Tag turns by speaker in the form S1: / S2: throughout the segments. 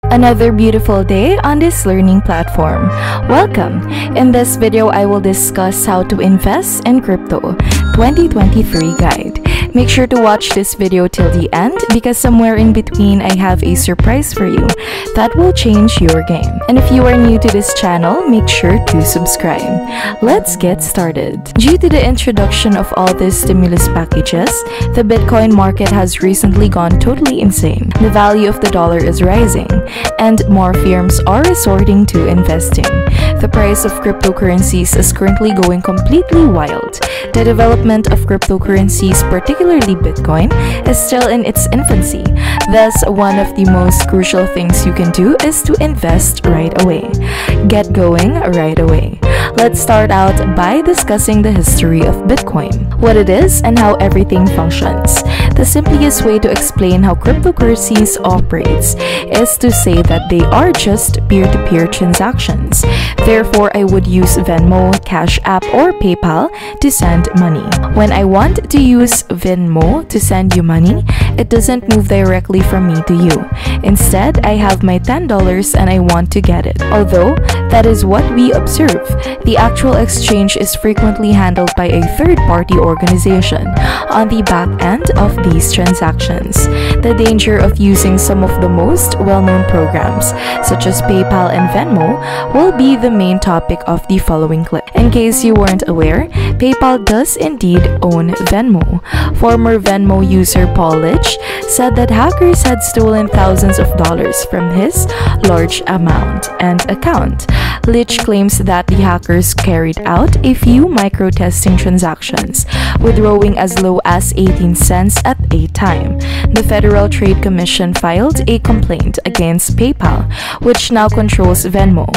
S1: Another beautiful day on this learning platform. Welcome! In this video, I will discuss how to invest in crypto 2023 guide. Make sure to watch this video till the end because somewhere in between I have a surprise for you that will change your game. And if you are new to this channel, make sure to subscribe. Let's get started. Due to the introduction of all these stimulus packages, the Bitcoin market has recently gone totally insane. The value of the dollar is rising, and more firms are resorting to investing. The price of cryptocurrencies is currently going completely wild. The development of cryptocurrencies, particularly Bitcoin, is still in its infancy. Thus, one of the most crucial things you can do is to invest right away. Get going right away. Let's start out by discussing the history of Bitcoin, what it is, and how everything functions. The simplest way to explain how cryptocurrencies operates is to say that they are just peer-to-peer transactions. Therefore, I would use Venmo, Cash App, or PayPal to send money. When I want to use Venmo to send you money, it doesn't move directly from me to you. Instead, I have my $10 and I want to get it. Although that is what we observe, the actual exchange is frequently handled by a third-party organization on the back end of these transactions. The danger of using some of the most well-known programs, such as PayPal and Venmo, will be the main topic of the following clip. In case you weren't aware, PayPal does indeed own Venmo. Former Venmo user Paul Lich said that hackers had stolen thousands of dollars from his large amount and account. Lich claims that the hackers carried out a few micro-testing transactions, withdrawing as low as 18 cents at a time. The Federal Trade Commission filed a complaint against PayPal, which now controls Venmo,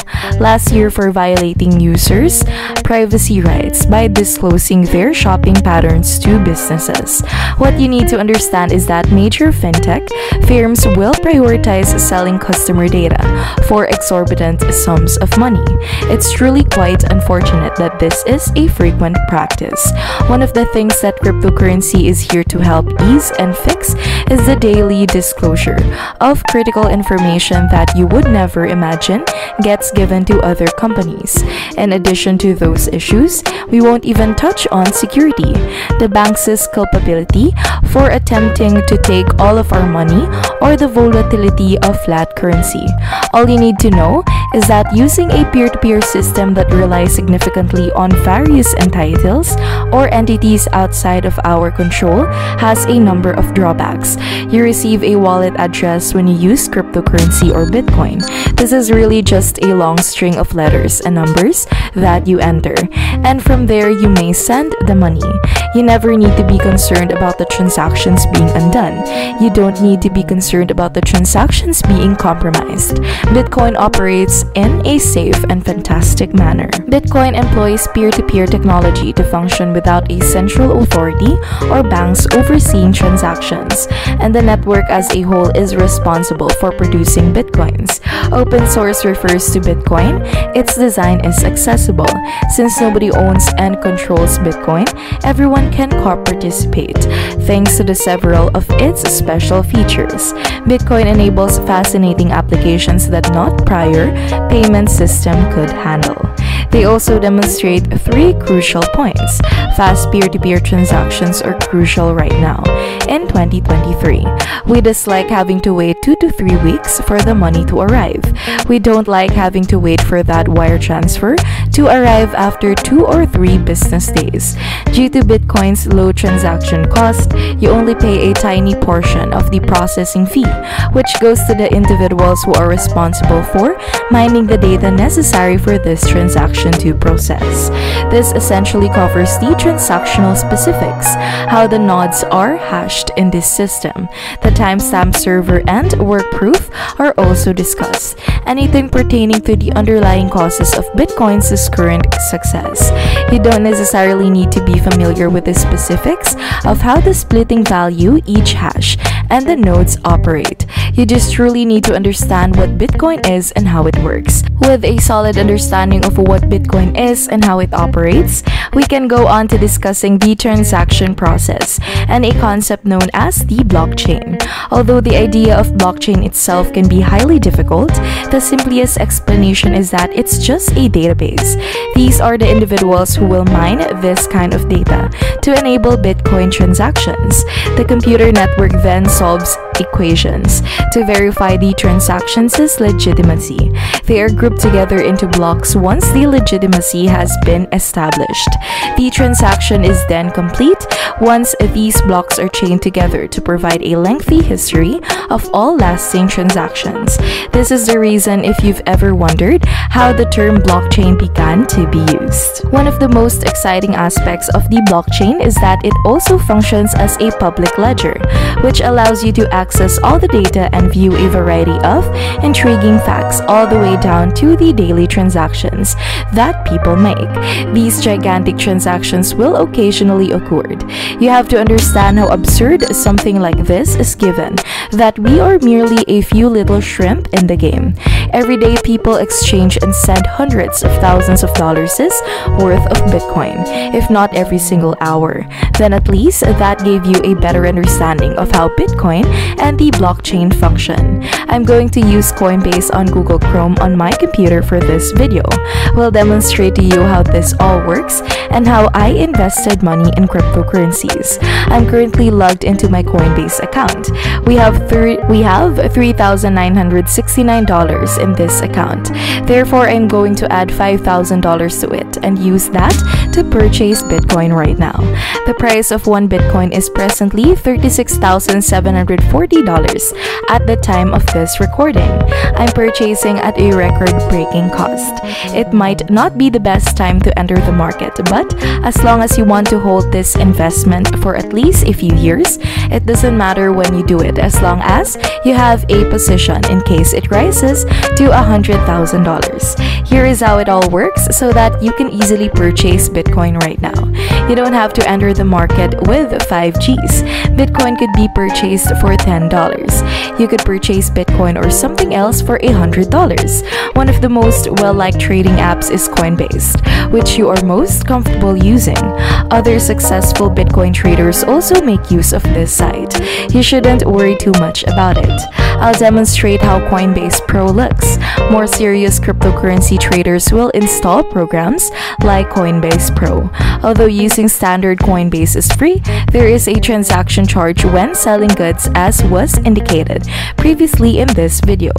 S1: last year for violating users' privacy rights by disclosing their shopping patterns to businesses. What you need to understand is that major fintech firms will prioritize selling customer data for exorbitant sums of money. It's truly quite unfortunate that this is a frequent practice. One of the things that cryptocurrency is here to help ease and fix is the daily disclosure of critical information that you would never imagine gets given to other companies. In addition to those issues, we won't even touch on security, the bank's culpability for attempting to take all of our money, or the volatility of fiat currency. All you need to know is that using a peer-to-peer system that relies significantly on various entities or entities outside of our control has a number of drawbacks. You receive a wallet address when you use cryptocurrency or Bitcoin. This is really just a long string of letters and numbers that you enter, and from there you may send the money. You never need to be concerned about the transactions being undone. You don't need to be concerned about the transactions being compromised. Bitcoin operates in a safe and fantastic manner. Bitcoin employs peer-to-peer technology to function without a central authority or banks overseeing transactions, and the network as a whole is responsible for producing Bitcoins. Open source refers to Bitcoin. Its design is accessible. Since nobody owns and controls Bitcoin, everyone can co-participate, thanks to the several of its special features. Bitcoin enables fascinating applications that no prior payment system could handle. They also demonstrate three crucial points. Fast peer-to-peer transactions are crucial right now. In 2023, we dislike having to wait 2 to 3 weeks for the money to arrive. We don't like having to wait for that wire transfer to arrive after 2 or 3 business days. Due to Bitcoin's low transaction cost, you only pay a tiny portion of the processing fee, which goes to the individuals who are responsible for mining the data necessary for this transaction to process. This essentially covers the transactional specifics, how the nodes are hashed in this system. The timestamp server and work proof are also discussed. Anything pertaining to the underlying causes of Bitcoin's current success. You don't necessarily need to be familiar with the specifics of how the splitting value each hash and the nodes operate. You just truly need to understand what Bitcoin is and how it works. With a solid understanding of what Bitcoin is and how it operates, we can go on to discussing the transaction process and a concept known as the blockchain. Although the idea of blockchain itself can be highly difficult, the simplest explanation is that it's just a database. These are the individuals who will mine this kind of data to enable Bitcoin transactions. The computer network then solves equations to verify the transaction's legitimacy. They are grouped together into blocks once the legitimacy has been established. The transaction is then complete once these blocks are chained together to provide a lengthy history of all lasting transactions. This is the reason if you've ever wondered how the term blockchain began to be used. One of the most exciting aspects of the blockchain is that it also functions as a public ledger, which allows you to access all the data and view a variety of intriguing facts all the way down to the daily transactions that people make. These gigantic transactions will occasionally occur. You have to understand how absurd something like this is given that we are merely a few little shrimp in the game. Every day people exchange and send hundreds of thousands of dollars worth of Bitcoin, if not every single hour. Then at least that gave you a better understanding of how Bitcoin and the blockchain function. I'm going to use Coinbase on Google Chrome on my computer for this video. We'll demonstrate to you how this all works and how I invested money in cryptocurrencies. I'm currently logged into my Coinbase account. We have $3,969 in this account. Therefore, I'm going to add $5,000 to it and use that to purchase Bitcoin right now. The price of one Bitcoin is presently $36,740 at the time of this recording. I'm purchasing at a record-breaking cost. It might not be the best time to enter the market, but as long as you want to hold this investment for at least a few years, it doesn't matter when you do it as long as you have a position in case it rises to $100,000. Here is how it all works so that you can easily purchase Bitcoin right now. You don't have to enter the market with 5Gs. Bitcoin could be purchased for $10. You could purchase Bitcoin or something else for $100. One of the most well-liked trading apps is Coinbase, which you are most comfortable using. Other successful Bitcoin traders also make use of this site. You shouldn't worry too much about it. I'll demonstrate how Coinbase Pro looks. More serious cryptocurrency traders will install programs like Coinbase Pro. Although using standard Coinbase is free, there is a transaction charge when selling goods as was indicated previously in this video.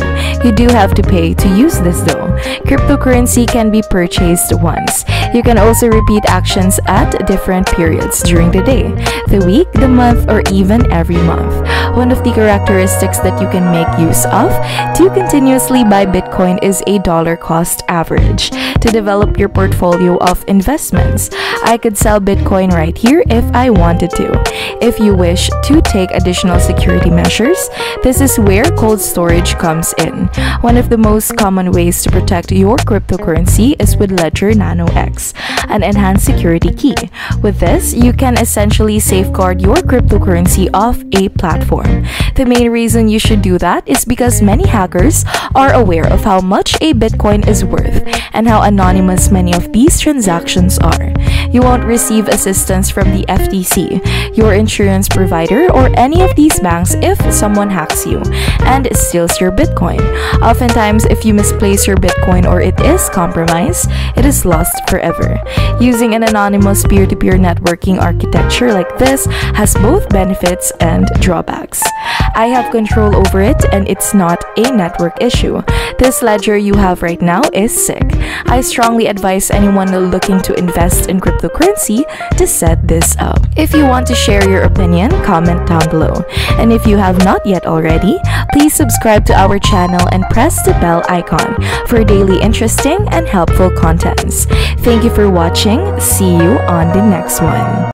S1: You do have to pay to use this though. Cryptocurrency can be purchased once. You can also repeat actions at different periods during the day, the week, the month, or even every month. One of the characteristics that you can make use of to continuously buy Bitcoin is a dollar cost average. To develop your portfolio of investments, I could sell Bitcoin right here if I wanted to. If you wish to take additional security measures, this is where cold storage comes in. One of the most common ways to protect your cryptocurrency is with Ledger Nano X, an enhanced security key. With this, you can essentially safeguard your cryptocurrency off a platform. The main reason you should do that is because many hackers are aware of how much a Bitcoin is worth and how anonymous many of these transactions are. You won't receive assistance from the FTC, your insurance provider, or any of these banks if someone hacks you and steals your Bitcoin. Oftentimes, if you misplace your Bitcoin or it is compromised, it is lost forever. Using an anonymous peer-to-peer networking architecture like this has both benefits and drawbacks. I have control over it and it's not a network issue. This ledger you have right now is sick. I strongly advise anyone looking to invest in cryptocurrency to set this up. If you want to share your opinion, comment down below. And if you have not yet already, please subscribe to our channel and press the bell icon for daily interesting and helpful contents. Thank you for watching. See you on the next one.